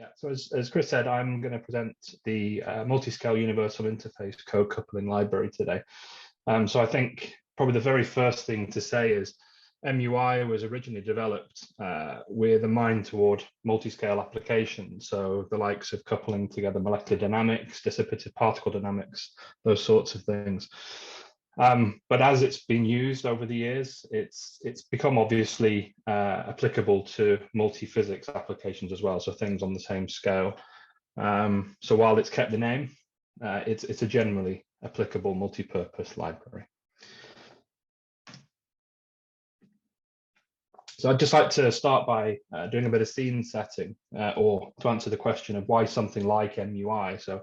Yeah, so as Chris said, I'm going to present the multi-scale universal interface code coupling library today. So I think probably the very first thing to say is MUI was originally developed with a mind toward multi-scale applications. So the likes of coupling together molecular dynamics, dissipative particle dynamics, those sorts of things. But as it's been used over the years, it's become obviously applicable to multi-physics applications as well, so things on the same scale. So while it's kept the name, it's a generally applicable multi-purpose library. So I'd just like to start by doing a bit of scene setting, or to answer the question of why something like MUI. So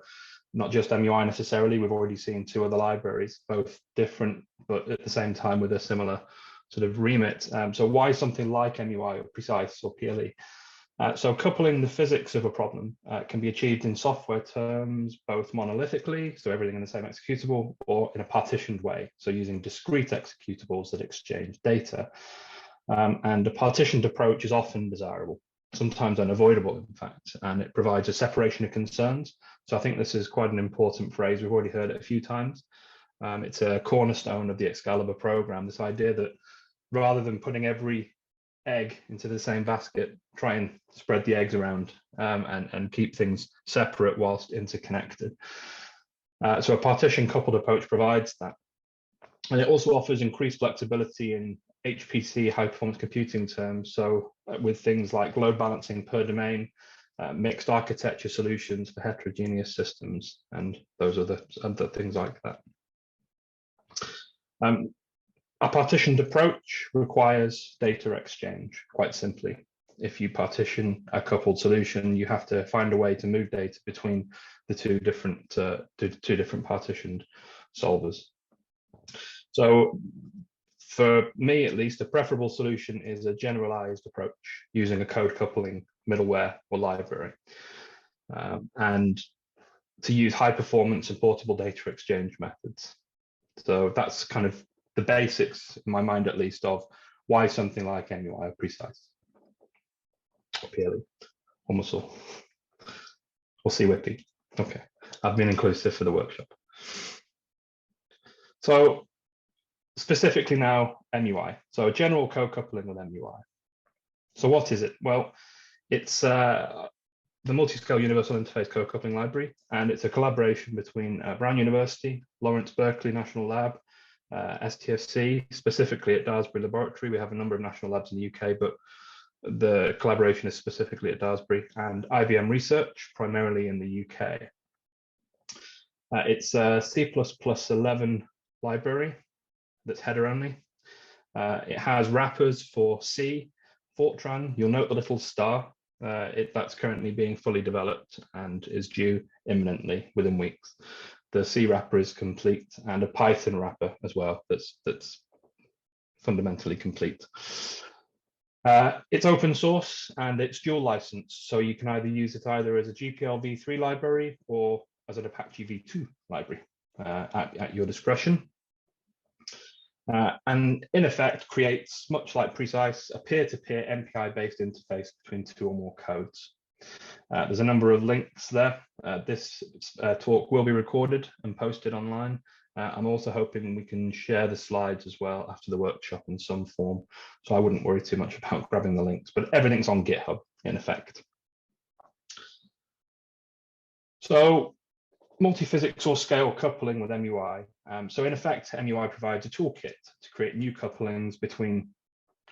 not just MUI necessarily, we've already seen two other libraries, both different, but at the same time with a similar sort of remit. So why something like MUI or PRECISE or PLE? So coupling the physics of a problem can be achieved in software terms, both monolithically, so everything in the same executable, or in a partitioned way, so using discrete executables that exchange data. And a partitioned approach is often desirable, sometimes unavoidable, in fact, and it provides a separation of concerns. So I think this is quite an important phrase. We've already heard it a few times. It's a cornerstone of the ExCALIBUR program, this idea that rather than putting every egg into the same basket, try and spread the eggs around and keep things separate whilst interconnected. So a partition coupled approach provides that. And it also offers increased flexibility in HPC, high performance computing terms. So with things like load balancing per domain, mixed architecture solutions for heterogeneous systems, and those other things like that. A partitioned approach requires data exchange, quite simply. If you partition a coupled solution, you have to find a way to move data between the two different partitioned solvers. So for me, at least, a preferable solution is a generalized approach using a code coupling middleware or library, and to use high performance and portable data exchange methods. So that's kind of the basics, in my mind at least, of why something like MUI or PRECISE or PLE or Muscle or CWIPy. Okay, I've been inclusive for the workshop. So specifically now, MUI. So a general code coupling with MUI. So what is it? Well, it's the multi-scale universal interface code coupling library, and it's a collaboration between Brown University, Lawrence Berkeley National Lab, STFC, specifically at Daresbury Laboratory. We have a number of national labs in the UK, but the collaboration is specifically at Daresbury, and IBM Research, primarily in the UK. It's a C++11 library that's header only. It has wrappers for C, Fortran. You'll note the little star. That's currently being fully developed and is due imminently within weeks. The C wrapper is complete, and a Python wrapper as well that's fundamentally complete. It's open source and it's dual license, so you can either use it either as a GPL v3 library or as an Apache v2 library at your discretion. And in effect creates, much like PRECISE, a peer-to-peer MPI-based interface between two or more codes. There's a number of links there. This talk will be recorded and posted online. I'm also hoping we can share the slides as well after the workshop in some form, so I wouldn't worry too much about grabbing the links, but everything's on GitHub in effect. So multi-physics or scale coupling with MUI. So in effect, MUI provides a toolkit to create new couplings between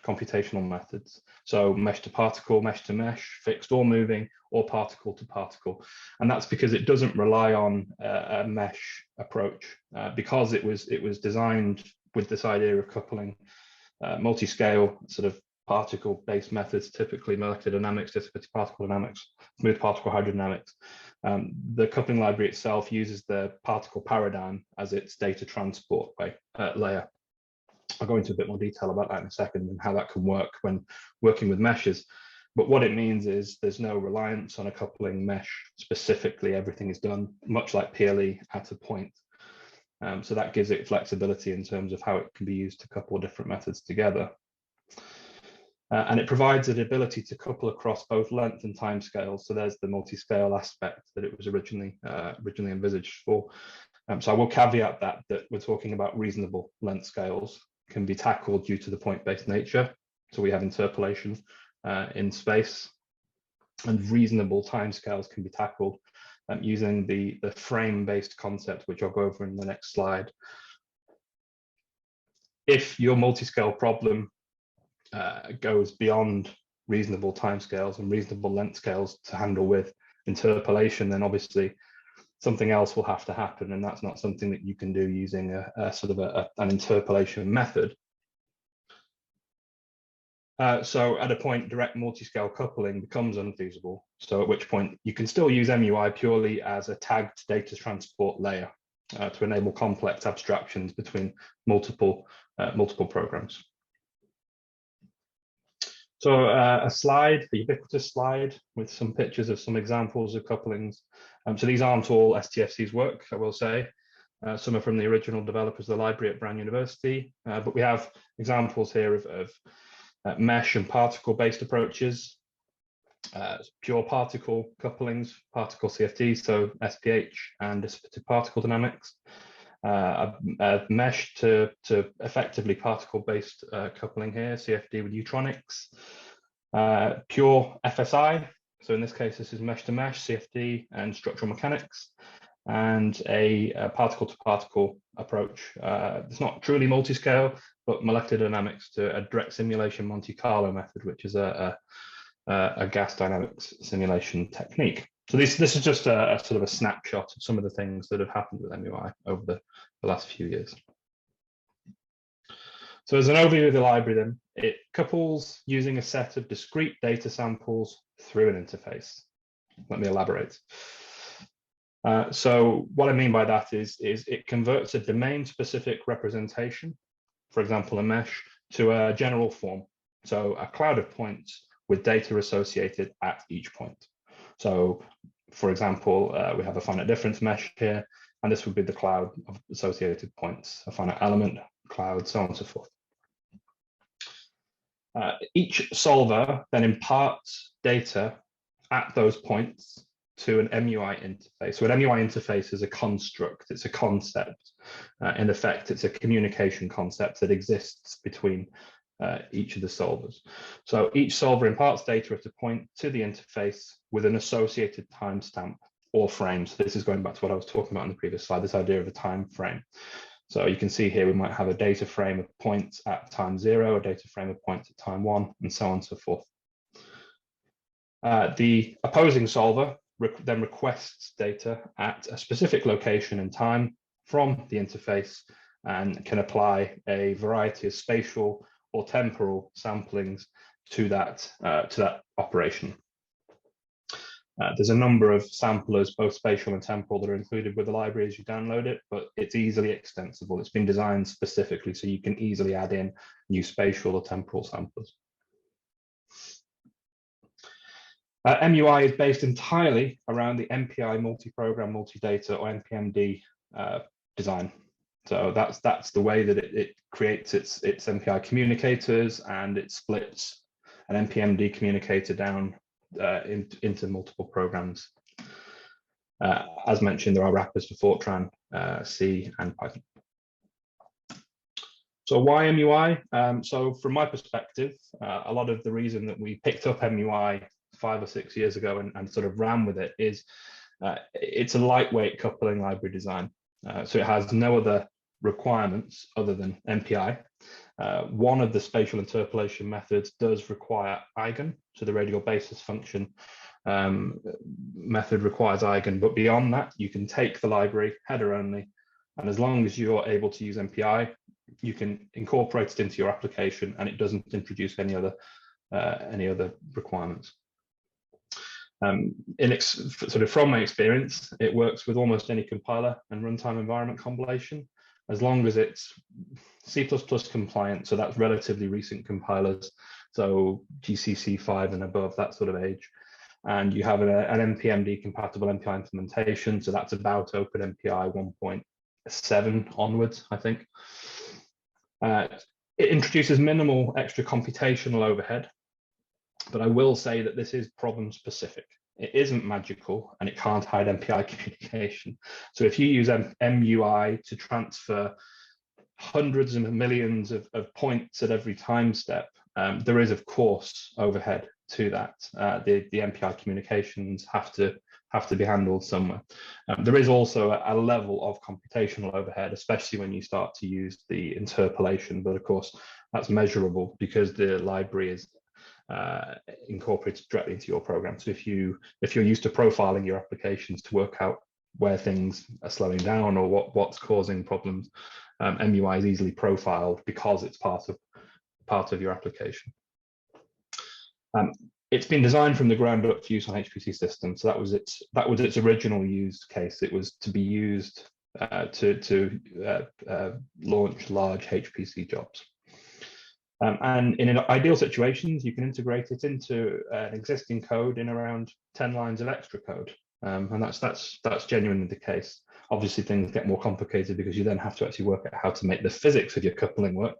computational methods. So mesh to particle, mesh to mesh, fixed or moving, or particle to particle. And that's because it doesn't rely on a mesh approach, because it was designed with this idea of coupling multi-scale sort of particle-based methods, typically molecular dynamics, dissipative particle dynamics, smooth particle hydrodynamics. The coupling library itself uses the particle paradigm as its data transport layer. I'll go into a bit more detail about that in a second and how that can work when working with meshes. But what it means is there's no reliance on a coupling mesh specifically. Everything is done much like PLE at a point. So that gives it flexibility in terms of how it can be used to couple different methods together. And it provides the ability to couple across both length and time scales. So there's the multi-scale aspect that it was originally envisaged for. So I will caveat that we're talking about reasonable length scales can be tackled due to the point-based nature. So we have interpolation in space, and reasonable timescales can be tackled using the frame-based concept, which I'll go over in the next slide. If your multi-scale problem goes beyond reasonable timescales and reasonable length scales to handle with interpolation, then obviously something else will have to happen, and that's not something that you can do using a sort of an interpolation method. So at a point, direct multi-scale coupling becomes unfeasible. So at which point you can still use MUI purely as a tagged data transport layer to enable complex abstractions between multiple programs. So a ubiquitous slide with some pictures of some examples of couplings. So these aren't all STFC's work, I will say. Some are from the original developers of the library at Brown University, but we have examples here of mesh and particle-based approaches, pure particle couplings, particle CFD, so SPH and dissipative particle dynamics, mesh to effectively particle-based coupling here, CFD with neutronics, pure FSI, so in this case this is mesh to mesh, CFD and structural mechanics, and a particle-to-particle approach. It's not truly multi-scale, but molecular dynamics to a direct simulation Monte Carlo method, which is a gas dynamics simulation technique. So this is just a sort of a snapshot of some of the things that have happened with MUI over the last few years. So as an overview of the library then, it couples using a set of discrete data samples through an interface. Let me elaborate. So what I mean by that is it converts a domain-specific representation, for example, a mesh, to a general form. So a cloud of points with data associated at each point. So for example, we have a finite difference mesh here, and this would be the cloud of associated points, a finite element, cloud, so on and so forth. Each solver then imparts data at those points to an MUI interface. So an MUI interface is a construct, it's a concept. In effect, it's a communication concept that exists between each of the solvers. So each solver imparts data at a point to the interface with an associated timestamp or frame. So this is going back to what I was talking about in the previous slide, this idea of a time frame. So you can see here we might have a data frame of points at time 0, a data frame of points at time 1, and so on and so forth. The opposing solver then requests data at a specific location and time from the interface and can apply a variety of spatial or temporal samplings to that operation. There's a number of samplers, both spatial and temporal, that are included with the library as you download it, but it's easily extensible. It's been designed specifically so you can easily add in new spatial or temporal samplers. MUI is based entirely around the MPI multi-program, multi-data, or MPMD design. So that's the way that it creates its MPI communicators, and it splits an MPMD communicator down into multiple programs. As mentioned, there are wrappers for Fortran, C, and Python. So why MUI? So from my perspective, a lot of the reason that we picked up MUI 5 or 6 years ago and sort of ran with it is it's a lightweight coupling library design. So it has no other requirements other than MPI. One of the spatial interpolation methods does require eigen, so the radial basis function method requires eigen, but beyond that, you can take the library header only, and as long as you're able to use MPI, you can incorporate it into your application, and it doesn't introduce any other requirements. Sort of from my experience, it works with almost any compiler and runtime environment compilation, as long as it's C++ compliant, so that's relatively recent compilers, so GCC 5 and above, that sort of age. And you have an NPMD compatible MPI implementation, so that's about OpenMPI 1.7 onwards, I think. It introduces minimal extra computational overhead, But I will say that this is problem specific. It isn't magical and it can't hide MPI communication. So if you use MUI to transfer hundreds of millions of points at every time step, there is, of course, overhead to that. The MPI communications have to be handled somewhere. There is also a level of computational overhead, especially when you start to use the interpolation, but of course that's measurable because the library is incorporated directly into your program. So if you're used to profiling your applications to work out where things are slowing down or what's causing problems, MUI is easily profiled because it's part of your application. It's been designed from the ground up for use on HPC systems. So that was its original use case. It was to be used to launch large HPC jobs. And in ideal situations, you can integrate it into an existing code in around 10 lines of extra code. And that's genuinely the case. Obviously, things get more complicated because you then have to actually work out how to make the physics of your coupling work.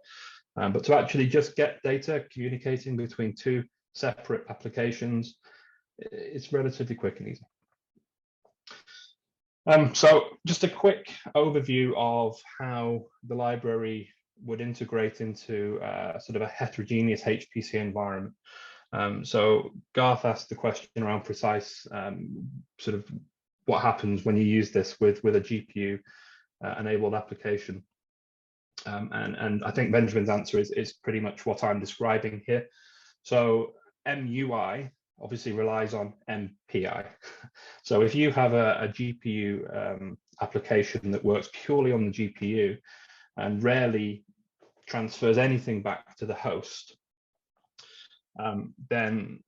But to actually just get data communicating between two separate applications, it's relatively quick and easy. So just a quick overview of how the library would integrate into sort of a heterogeneous HPC environment. So Garth asked the question around precise sort of what happens when you use this with a GPU enabled application. And I think Benjamin's answer is pretty much what I'm describing here. So MUI obviously relies on MPI. So if you have a GPU application that works purely on the GPU and rarely transfers anything back to the host, then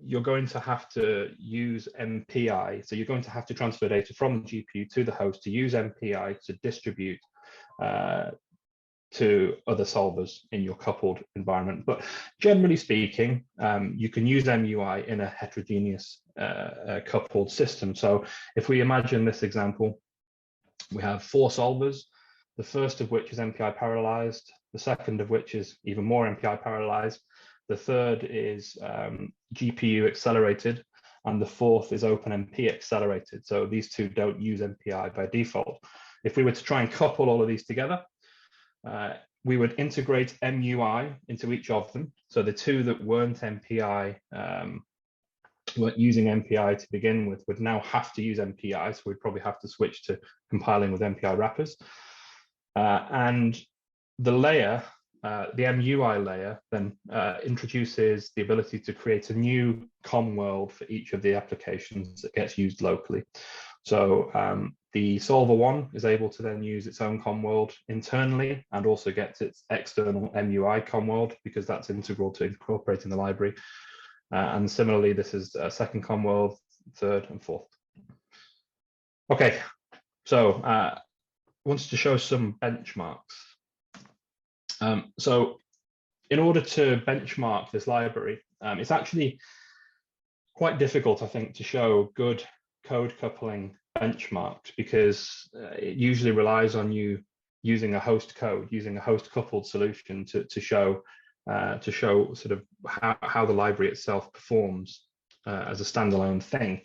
you're going to have to use MPI. So you're going to have to transfer data from the GPU to the host to use MPI to distribute to other solvers in your coupled environment. But generally speaking, you can use MUI in a heterogeneous coupled system. So if we imagine this example, we have 4 solvers, the first of which is MPI parallelized, the second of which is even more MPI parallelized, the third is GPU accelerated, and the fourth is OpenMP accelerated. So these two don't use MPI by default. If we were to try and couple all of these together, we would integrate MUI into each of them. So the two that weren't MPI, weren't using MPI to begin with, would now have to use MPI. So we'd probably have to switch to compiling with MPI wrappers. And the layer, the MUI layer, then introduces the ability to create a new COM world for each of the applications that gets used locally. So the solver 1 is able to then use its own COM world internally and also gets its external MUI COM world because that's integral to incorporating the library. And similarly, this is a second COM world, third and fourth. Okay, so I wanted to show some benchmarks. So in order to benchmark this library, it's actually quite difficult, I think, to show good code coupling benchmarks because it usually relies on you using a host code, using a host coupled solution to show sort of how the library itself performs as a standalone thing.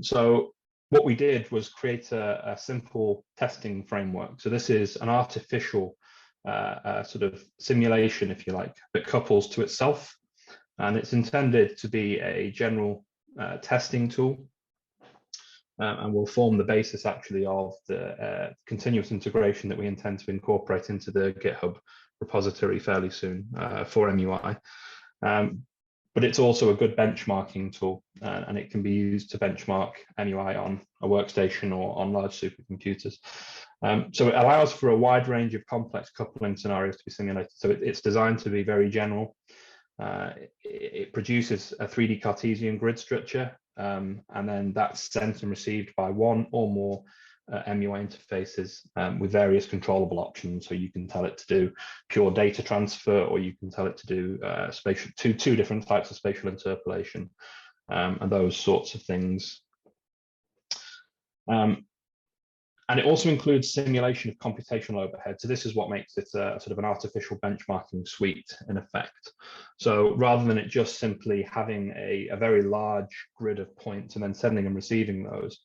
So what we did was create a simple testing framework. So this is an artificial sort of simulation, if you like, that couples to itself, and it's intended to be a general testing tool, and will form the basis actually of the continuous integration that we intend to incorporate into the GitHub repository fairly soon for MUI. But it's also a good benchmarking tool, and it can be used to benchmark MUI on a workstation or on large supercomputers. So it allows for a wide range of complex coupling scenarios to be simulated. So it's designed to be very general. It produces a 3D Cartesian grid structure, and then that's sent and received by one or more MUI interfaces with various controllable options. So you can tell it to do pure data transfer, or you can tell it to do two different types of spatial interpolation, and those sorts of things. And And it also includes simulation of computational overhead. So this is what makes it a sort of an artificial benchmarking suite in effect. So rather than it just simply having a very large grid of points and then sending and receiving those,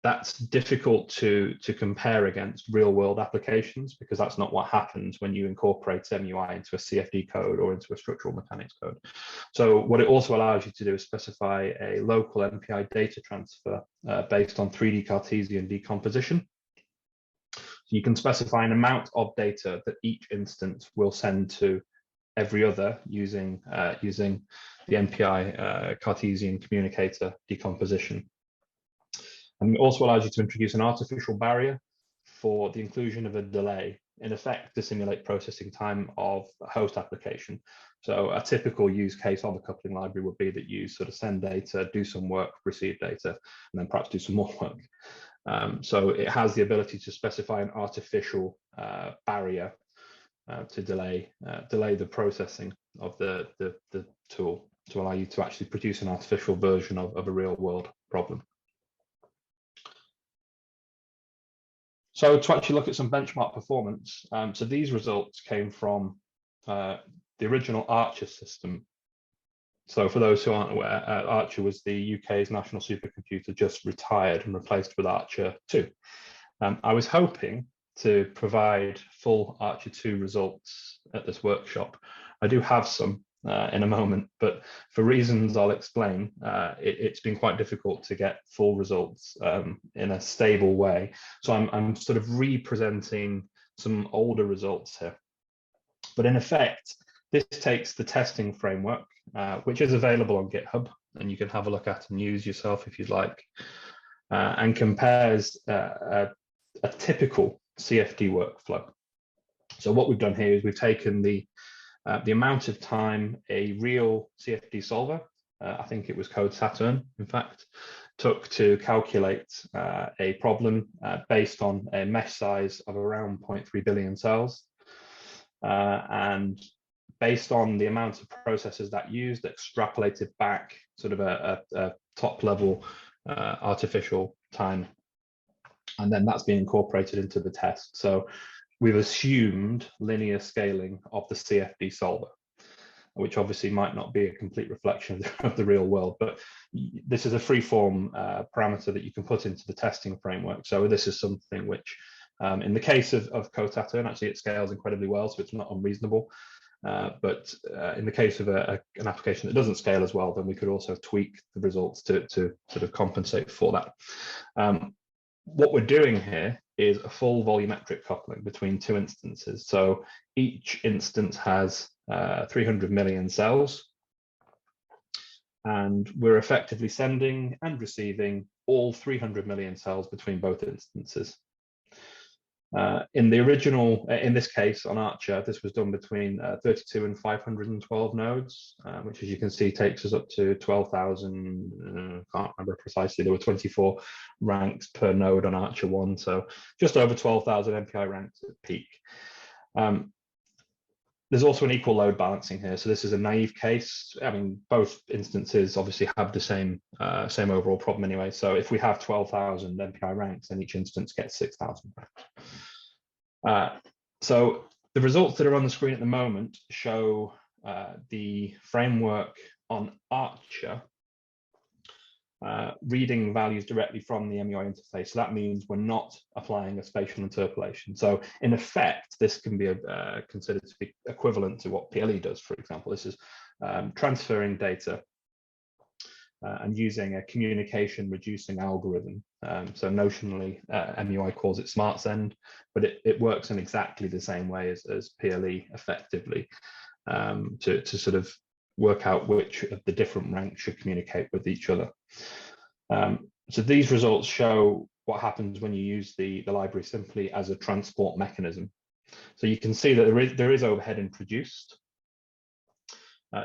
that's difficult to compare against real world applications, because that's not what happens when you incorporate MUI into a CFD code or into a structural mechanics code. So what it also allows you to do is specify a local MPI data transfer based on 3D Cartesian decomposition. So you can specify an amount of data that each instance will send to every other using the MPI Cartesian communicator decomposition. And it also allows you to introduce an artificial barrier for the inclusion of a delay, in effect, to simulate processing time of a host application. So a typical use case of a coupling library would be that you sort of send data, do some work, receive data, and then perhaps do some more work. So it has the ability to specify an artificial barrier to delay the processing of the tool, to allow you to actually produce an artificial version of a real world problem. So to actually look at some benchmark performance, so these results came from the original Archer system. So for those who aren't aware, Archer was the UK's national supercomputer, just retired and replaced with Archer 2. I was hoping to provide full Archer 2 results at this workshop. I do have some in a moment, but for reasons I'll explain, it's been quite difficult to get full results in a stable way. So I'm sort of representing some older results here. But in effect, this takes the testing framework, which is available on GitHub, and you can have a look at and use yourself if you'd like, and compares a typical CFD workflow. So what we've done here is we've taken the amount of time a real CFD solver, I think it was Code Saturn, in fact, took to calculate a problem based on a mesh size of around 0.3 billion cells. And based on the amount of processors that used, extrapolated back sort of a top level artificial time. And then that's been incorporated into the test. So we've assumed linear scaling of the CFD solver, which obviously might not be a complete reflection of the real world, but this is a free-form parameter that you can put into the testing framework. So this is something which, in the case of Code Saturn, actually it scales incredibly well, so it's not unreasonable. But in the case of an application that doesn't scale as well, then we could also tweak the results to sort of compensate for that. What we're doing here is a full volumetric coupling between two instances. So each instance has 300 million cells, and we're effectively sending and receiving all 300 million cells between both instances. In the original, in this case on Archer, this was done between 32 and 512 nodes, which, as you can see, takes us up to 12,000. Can't remember precisely. There were 24 ranks per node on Archer 1, so just over 12,000 MPI ranks at peak. There's also an equal load balancing here, so this is a naive case. I mean, both instances obviously have the same overall problem anyway. So if we have 12,000 MPI ranks, then each instance gets 6,000 ranks. So the results that are on the screen at the moment show the framework on Archer reading values directly from the MUI interface. So that means we're not applying a spatial interpolation. So in effect, this can be considered to be equivalent to what PLE does, for example. This is transferring data and using a communication reducing algorithm. So notionally, MUI calls it SmartSend, but it works in exactly the same way as PLE effectively to sort of work out which of the different ranks should communicate with each other. So these results show what happens when you use the library simply as a transport mechanism. So you can see that there is overhead introduced.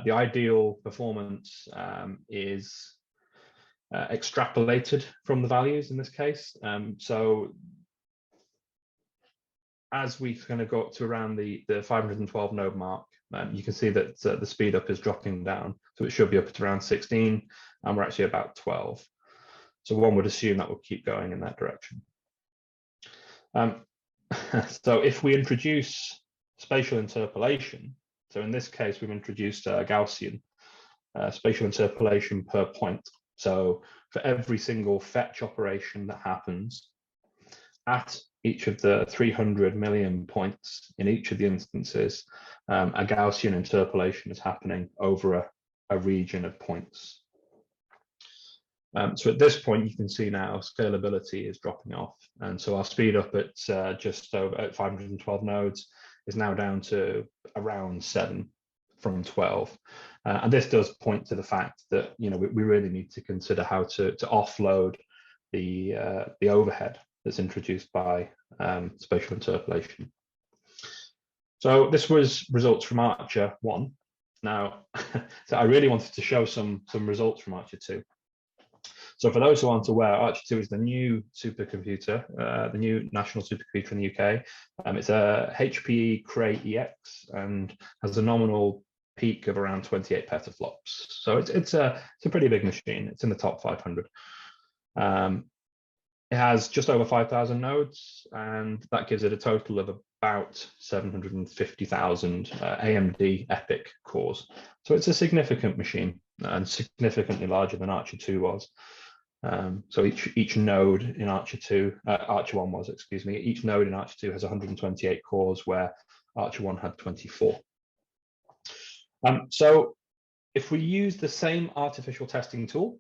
The ideal performance is extrapolated from the values in this case. So as we kind of go up to around the 512 node mark, you can see that the speed up is dropping down. So it should be up at around 16, and we're actually about 12. So one would assume that will keep going in that direction. So if we introduce spatial interpolation, so in this case, we've introduced Gaussian spatial interpolation per point. So for every single fetch operation that happens at each of the 300 million points in each of the instances, a Gaussian interpolation is happening over a region of points. So at this point, you can see now scalability is dropping off. And so our speed up at just over at 512 nodes is now down to around 7 from 12. And this does point to the fact that, you know, we really need to consider how to offload the overhead that's introduced by spatial interpolation. So this was results from Archer 1. Now, so I really wanted to show some results from Archer 2. So for those who aren't aware, Archer 2 is the new supercomputer, the new national supercomputer in the UK. It's a HPE Cray EX and has a nominal peak of around 28 petaflops. So it's a pretty big machine. It's in the top 500. It has just over 5,000 nodes, and that gives it a total of about 750,000 AMD EPYC cores. So it's a significant machine and significantly larger than Archer 2 was. So each node in Archer 1 was, excuse me, each node in Archer 2 has 128 cores, where Archer 1 had 24. So if we use the same artificial testing tool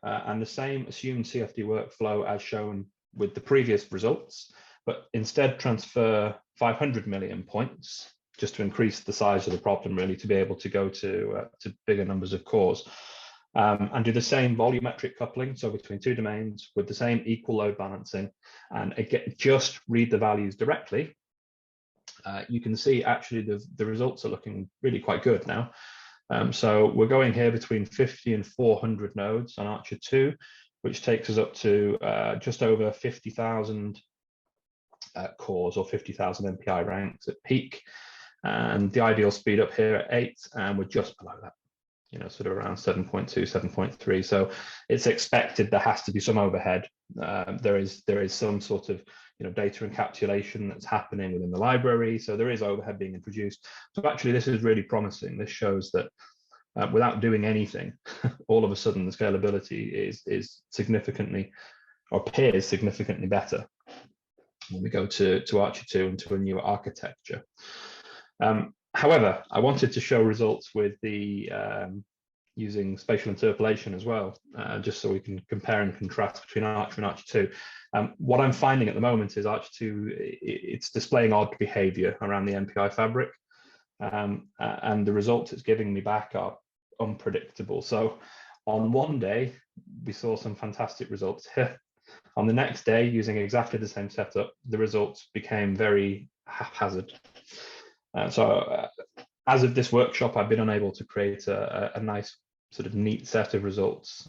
and the same assumed CFD workflow as shown with the previous results, but instead transfer 500 million points, just to increase the size of the problem, really, to be able to go to bigger numbers of cores, and do the same volumetric coupling, so between two domains with the same equal load balancing, and again, just read the values directly, you can see actually the results are looking really quite good now. So we're going here between 50 and 400 nodes on Archer 2, which takes us up to just over 50,000 cores, or 50,000 MPI ranks at peak. And the ideal speed up here at 8, and we're just below that, you know, sort of around 7.2, 7.3. So it's expected there has to be some overhead. There is some sort of, you know, data encapsulation that's happening within the library. So there is overhead being introduced. So actually, this is really promising. This shows that without doing anything, all of a sudden the scalability is significantly, or appears significantly better when we go to Archer 2 and to a newer architecture. However, I wanted to show results with the using spatial interpolation as well, just so we can compare and contrast between Archer and Archer 2. What I'm finding at the moment is Archer 2, it's displaying odd behavior around the MPI fabric, and the results it's giving me back are unpredictable. So on one day, we saw some fantastic results here. On the next day, using exactly the same setup, the results became very haphazard. So as of this workshop, I've been unable to create a nice sort of neat set of results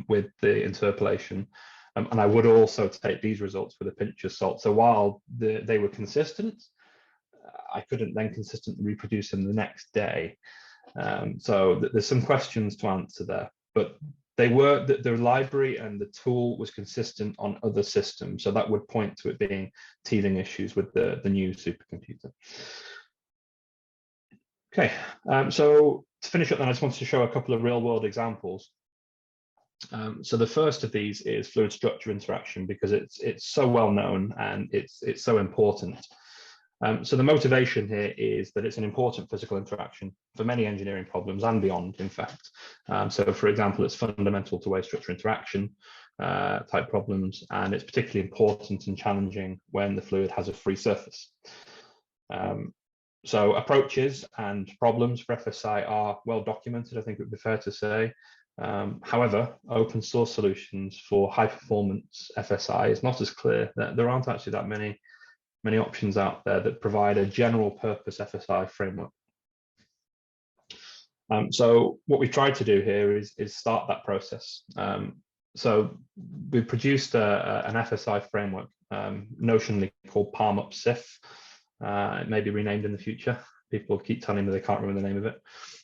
with the interpolation. And I would also take these results with a pinch of salt. So while they were consistent, I couldn't then consistently reproduce them the next day. So there's some questions to answer there, but the library and the tool was consistent on other systems. So that would point to it being teething issues with the new supercomputer. Okay, so to finish up then, I just wanted to show a couple of real world examples. So the first of these is fluid structure interaction, because it's so well known and it's so important. So the motivation here is that it's an important physical interaction for many engineering problems and beyond, in fact. So for example, it's fundamental to wave structure interaction type problems, and it's particularly important and challenging when the fluid has a free surface. So approaches and problems for FSI are well documented, I think it would be fair to say. However, open source solutions for high performance FSI is not as clear. There aren't actually that many options out there that provide a general purpose FSI framework. So what we tried to do here is start that process. So we produced an FSI framework, notionally called PalmUp-SIF. It may be renamed in the future. People keep telling me they can't remember the name of it.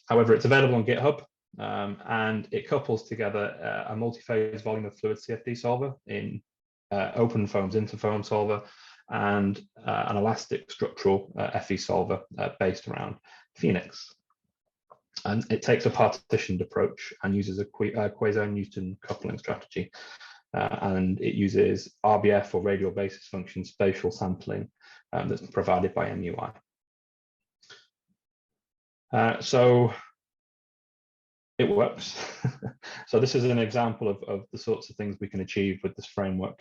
However, it's available on GitHub. and it couples together a multi-phase volume of fluid CFD solver in OpenFOAM's interfoam solver and an elastic structural FE solver based around Phoenix. And it takes a partitioned approach and uses a quasi-Newton coupling strategy. And it uses RBF or radial basis function spatial sampling that's provided by MUI. So it works. So this is an example of the sorts of things we can achieve with this framework.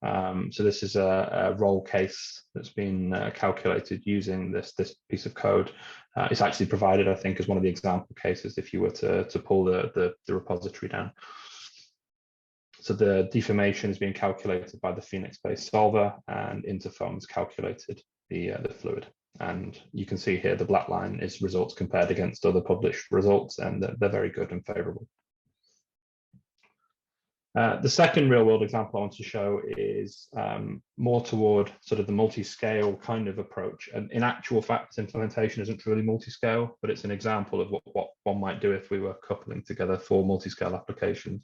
So this is a roll case that's been calculated using this piece of code. It's actually provided, I think, as one of the example cases if you were to pull the repository down. So the deformation is being calculated by the Phoenix-based solver, and interfoam has calculated the fluid. And you can see here the black line is results compared against other published results, and they're very good and favorable. The second real world example I want to show is more toward sort of the multi-scale kind of approach. And in actual fact, implementation isn't really multi-scale, but it's an example of what one might do if we were coupling together for multi-scale applications.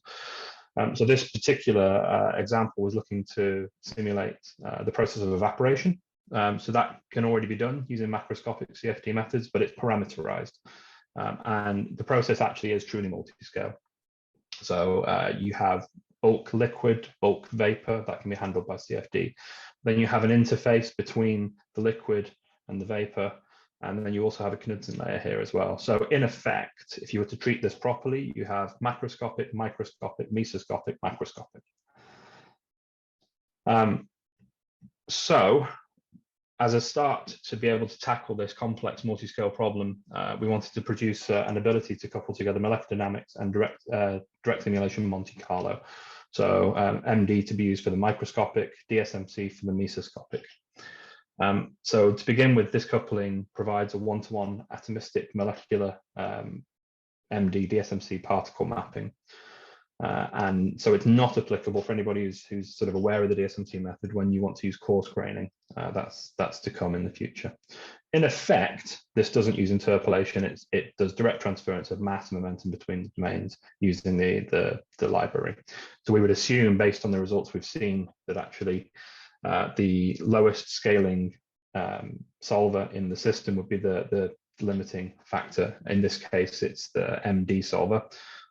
So this particular example was looking to simulate the process of evaporation. So that can already be done using macroscopic CFD methods, but it's parameterized. And the process actually is truly multi-scale. So you have bulk liquid, bulk vapor that can be handled by CFD. Then you have an interface between the liquid and the vapor. And then you also have a condensing layer here as well. So in effect, if you were to treat this properly, you have macroscopic, microscopic, mesoscopic, macroscopic. So as a start to be able to tackle this complex multi-scale problem, we wanted to produce an ability to couple together molecular dynamics and direct simulation Monte Carlo. So MD to be used for the microscopic, DSMC for the mesoscopic. So to begin with, this coupling provides a one-to-one atomistic molecular MD DSMC particle mapping. And so it's not applicable for anybody who's sort of aware of the DSMC method when you want to use coarse graining. That's to come in the future. In effect, this doesn't use interpolation. It does direct transference of mass and momentum between the domains using the library. So we would assume, based on the results we've seen, that actually the lowest scaling solver in the system would be the limiting factor. In this case, it's the MD solver,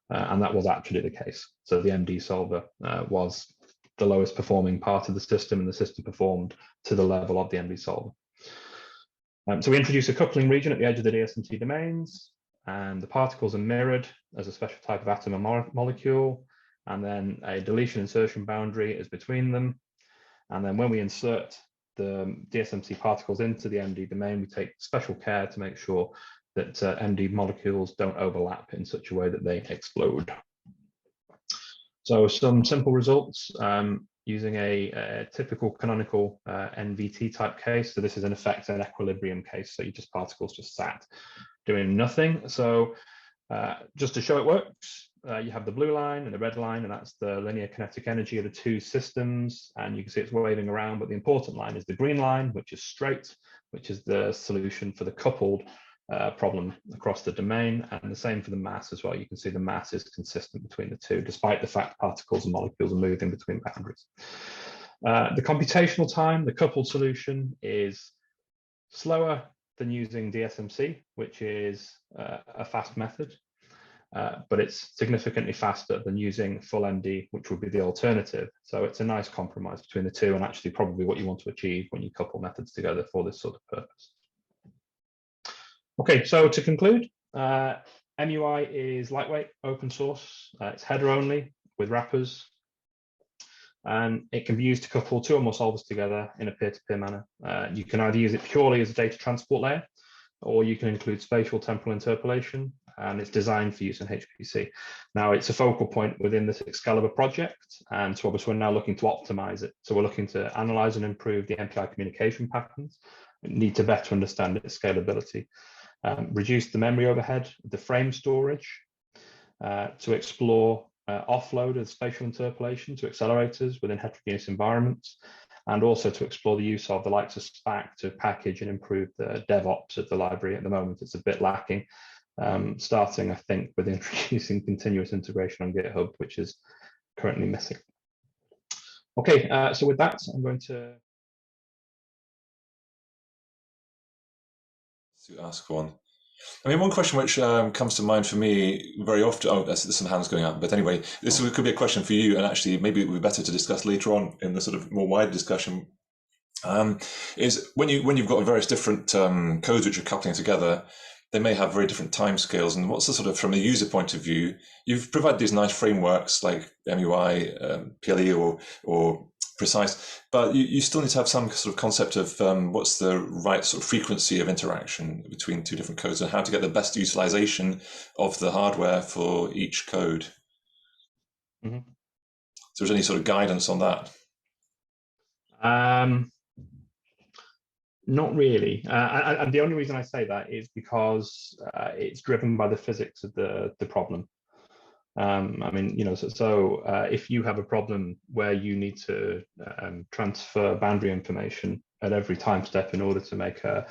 and that was actually the case. So the MD solver was the lowest performing part of the system, and the system performed to the level of the MD solver. So we introduce a coupling region at the edge of the DSMC domains, and the particles are mirrored as a special type of atom or molecule, and then a deletion insertion boundary is between them. And then when we insert the DSMC particles into the MD domain, we take special care to make sure that MD molecules don't overlap in such a way that they explode. So some simple results using a typical canonical NVT type case. So this is in effect an equilibrium case. So particles just sat doing nothing. So just to show it works, you have the blue line and the red line, and that's the linear kinetic energy of the two systems. And you can see it's waving around, but the important line is the green line, which is straight, which is the solution for the coupled problem across the domain, and the same for the mass as well. You can see the mass is consistent between the two, despite the fact particles and molecules are moving between boundaries. The computational time, the coupled solution, is slower than using DSMC, which is a fast method, but it's significantly faster than using full MD, which would be the alternative. So it's a nice compromise between the two, and actually probably what you want to achieve when you couple methods together for this sort of purpose. Okay, so to conclude, MUI is lightweight, open source, it's header only with wrappers, and it can be used to couple two or more solvers together in a peer-to-peer manner. You can either use it purely as a data transport layer, or you can include spatial temporal interpolation, and it's designed for use in HPC. Now, it's a focal point within this ExCALIBUR project, and so obviously we're now looking to optimize it. So we're looking to analyze and improve the MPI communication patterns. We need to better understand its scalability. Reduce the memory overhead of the frame storage, to explore offload of spatial interpolation to accelerators within heterogeneous environments, and also to explore the use of the likes of SPAC to package and improve the DevOps of the library. At the moment, it's a bit lacking, starting, I think, with introducing continuous integration on GitHub, which is currently missing. Okay, so with that, I'm going to ask one. I mean, one question which comes to mind for me very often, oh, there's some hands going up, but anyway, this could be a question for you, and actually maybe it would be better to discuss later on in the sort of more wide discussion, is when you've got various different codes which are coupling together, they may have very different timescales, and what's the sort of, from a user point of view, you've provided these nice frameworks like MUI, PLE, or Precise, but you still need to have some sort of concept of what's the right sort of frequency of interaction between two different codes and how to get the best utilization of the hardware for each code. Mm-hmm. So there's any sort of guidance on that? Not really. And the only reason I say that is because it's driven by the physics of the problem. I mean, so if you have a problem where you need to transfer boundary information at every time step in order to make a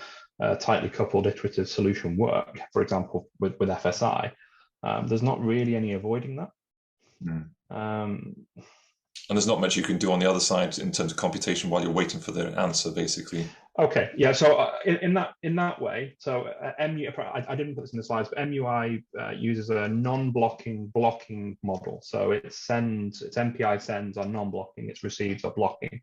tightly coupled iterative solution work, for example, with FSI, there's not really any avoiding that. And there's not much you can do on the other side in terms of computation while you're waiting for the answer, basically. Okay, yeah. So in that way, so I didn't put this in the slides, but MUI uses a non-blocking blocking model. So its MPI sends are non-blocking, its receives are blocking.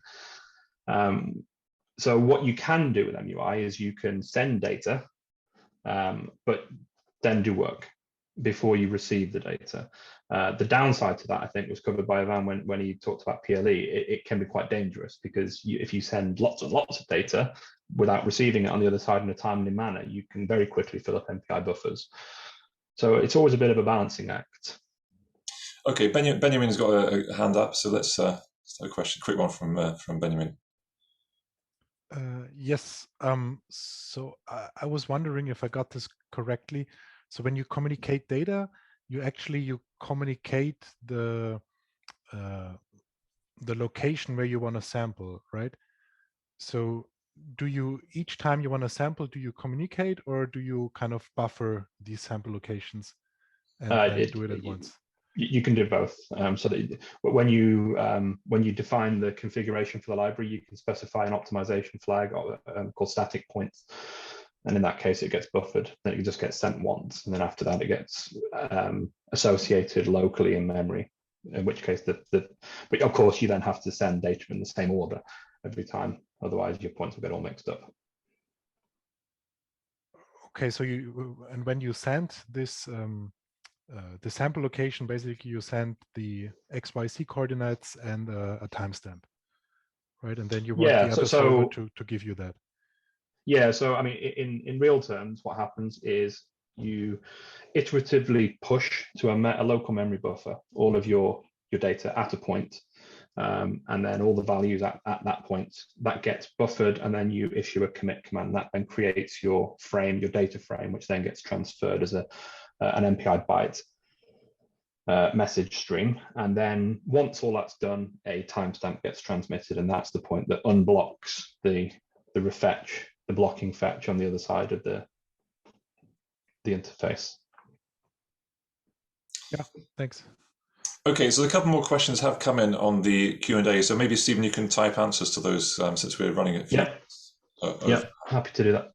So what you can do with MUI is you can send data, but then do work before you receive the data. The downside to that, I think, was covered by Ivan when he talked about PLE. It can be quite dangerous because if you send lots and lots of data without receiving it on the other side in a timely manner, you can very quickly fill up MPI buffers. So it's always a bit of a balancing act. Okay, Benjamin's got a hand up, so let's have a question, quick one from Benjamin. Yes. So I was wondering if I got this correctly. So when you communicate data, you communicate the location where you want to sample, right? So do you, each time you want to sample, do you communicate, or do you kind of buffer these sample locations and do it at once? You can do both. So that when you define the configuration for the library, you can specify an optimization flag called static points. And in that case, it gets buffered. Then it just gets sent once, and then after that, it gets associated locally in memory. In which case, but of course, you then have to send data in the same order every time. Otherwise, your points will get all mixed up. Okay, so and when you send this the sample location, basically you send the XYZ coordinates and a timestamp, right? And then you want the other server to give you that. Yeah, so I mean, in real terms, what happens is you iteratively push to a local memory buffer all of your data at a point, and then all the values at that point, that gets buffered, and then you issue a commit command that then creates your frame, your data frame, which then gets transferred as an MPI byte message stream. And then once all that's done, a timestamp gets transmitted, and that's the point that unblocks the refetch, the blocking fetch on the other side of the interface. Yeah, thanks. Okay, so a couple more questions have come in on the Q&A. So maybe, Stephen, you can type answers to those since we're running it. Yeah, happy to do that.